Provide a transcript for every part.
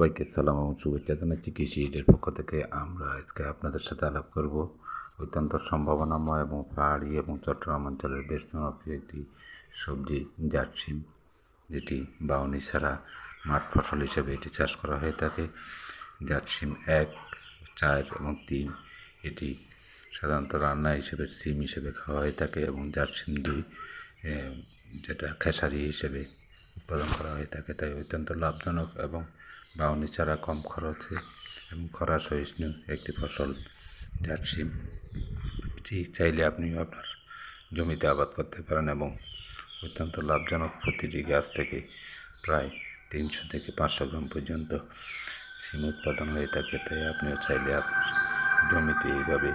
সবাইকে সালাম এবং শুভেচ্ছা জানাচ্ছি। কৃষি ইডের পক্ষ থেকে আমরা আজকে আপনাদের সাথে আলাপ করব অত্যন্ত সম্ভাবনাময় এবং পাহাড়ি এবং চট্টগ্রাম অঞ্চলের বেশ জনপ্রিয় একটি সবজি জাট শিম, যেটি বাউনি ছাড়া মাঠ ফসল হিসেবে এটি চাষ করা হয়ে থাকে। জাট শিম 1, 4 এবং 3 এটি সাধারণত রান্না হিসেবে শিম হিসেবে খাওয়া হয়ে থাকে এবং জাট শিম 2 যেটা খেসারি হিসেবে উৎপাদন করা হয়ে থাকে। তাই অত্যন্ত লাভজনক এবং বাউনি ছাড়া কম খরচে এবং খরা সহিষ্ণু একটি ফসল জাট শিম। এটি চাইলে আপনি আপনার জমিতে আবাদ করতে পারেন এবং অত্যন্ত লাভজনক। প্রতিটি গাছ থেকে প্রায় 300 থেকে 500 গ্রাম পর্যন্ত শিম উৎপাদন হয়ে থাকে। তাই আপনিও চাইলে আপনার জমিতে এইভাবে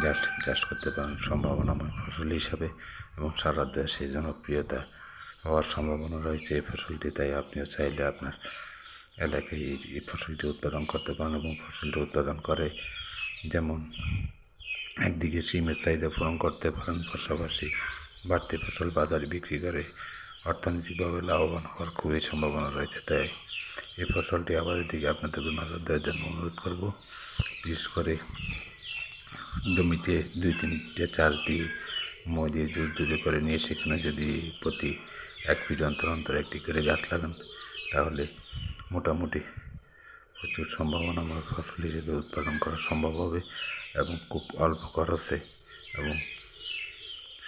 জাট শিম চাষ করতে পারেন সম্ভাবনাময় ফসল হিসাবে এবং সারা দেশে জনপ্রিয়তা হওয়ার সম্ভাবনা রয়েছে এই ফসলটি। তাই আপনিও চাইলে আপনার এলাকায় এই ফসলটি উৎপাদন করতে পারেন এবং ফসলটি উৎপাদন করে যেমন একদিকে শিমের চাহিদা পূরণ করতে পারেন, পাশাপাশি বাড়তি ফসল বাজারে বিক্রি করে অর্থনৈতিকভাবে লাভবান হওয়ার খুবই সম্ভাবনা রয়েছে। তাই এই ফসলটি আবাদের দিকে আপনাদেরকে নজর দেওয়ার জন্য অনুরোধ করব। বিশেষ করে জমিতে 2-3টে চাষ দিয়ে মই দিয়ে জুড়ে করে নিয়ে সেখানে যদি প্রতি 1 ফিট অন্তর অন্তর একটি করে গাছ লাগান, তাহলে মোটামুটি প্রচুর সম্ভাবনাময় ফসল হিসেবে উৎপাদন করা সম্ভব হবে এবং খুব অল্প খরচে এবং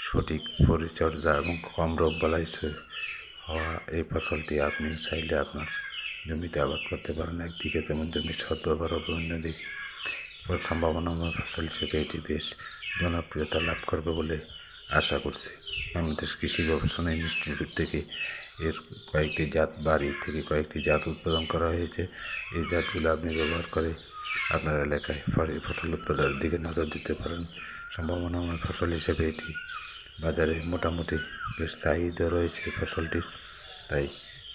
সঠিক পরিচর্যা এবং কম রোগবালাই হওয়া এই ফসলটি আপনি চাইলে আপনার জমিতে আবাদ করতে পারেন। একদিকে যেমন জমির সদ্ব্যবহার হবে, অন্যদিকে সম্ভাবনাময় ফসল হিসেবে এটি বেশ জনপ্রিয়তা লাভ করবে বলে আশা করছি। বাংলাদেশ কৃষি গবেষণা ইনস্টিটিউট থেকে এর কয়েকটি জাত কয়েকটি জাত উৎপাদন করা হয়েছে। এই জাতগুলো আপনি ব্যবহার করে আপনার এলাকায় ফসল উৎপাদনের দিকে নজর দিতে পারেন। সম্ভাবনাময় ফসল হিসেবে এটি বাজারে মোটামুটি বেশ চাহিদা রয়েছে ফসলটির। তাই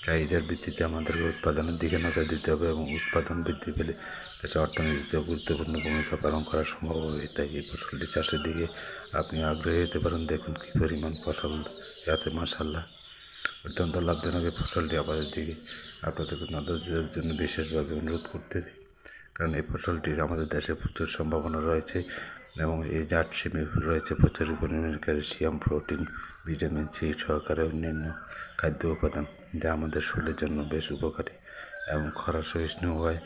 চাহিদার ভিত্তিতে আমাদেরকে উৎপাদনের দিকে নজর দিতে হবে এবং উৎপাদন বৃদ্ধি পেলে দেশের অর্থনীতিতে গুরুত্বপূর্ণ ভূমিকা পালন করা সম্ভব হবে। তাই এই ফসলটি চাষের দিকে আপনি আগ্রহী হতে পারেন। দেখুন কী পরিমাণ ফসল আছে, মাশাআল্লাহ। অত্যন্ত লাভজনক এই ফসলটি আবাদের দিকে আপনাদেরকে নজর দেওয়ার জন্য বিশেষভাবে অনুরোধ করতেছি, কারণ এই ফসলটির আমাদের দেশে প্রচুর সম্ভাবনা রয়েছে এবং এই জাট শিমে রয়েছে প্রচুর পরিমাণের ক্যালসিয়াম, প্রোটিন, ভিটামিন সি সহকারে অন্যান্য খাদ্য উপাদান, যা আমাদের শরীরের জন্য বেশ উপকারী এবং খরা সহিষ্ণু হয়।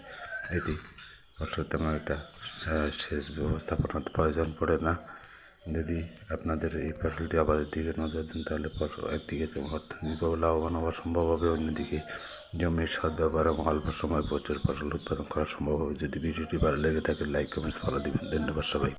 এটি ফসল তেমন একটা সেচ ব্যবস্থাপনার প্রয়োজন পড়ে না। যদি আপনাদের এই ফসলটি আবাদের দিকে নজর দেন, তাহলে একদিকে যেমন অর্থনৈতিকভাবে লাভবান হওয়া সম্ভব হবে, অন্যদিকে জমির সদ্ব্যবহার এবং অল্প সময় প্রচুর ফসল উৎপাদন করা সম্ভব হবে। যদি ভিডিওটি ভালো লেগে থাকে, লাইক, কমেন্টস, ফলো দিবেন। ধন্যবাদ সবাই।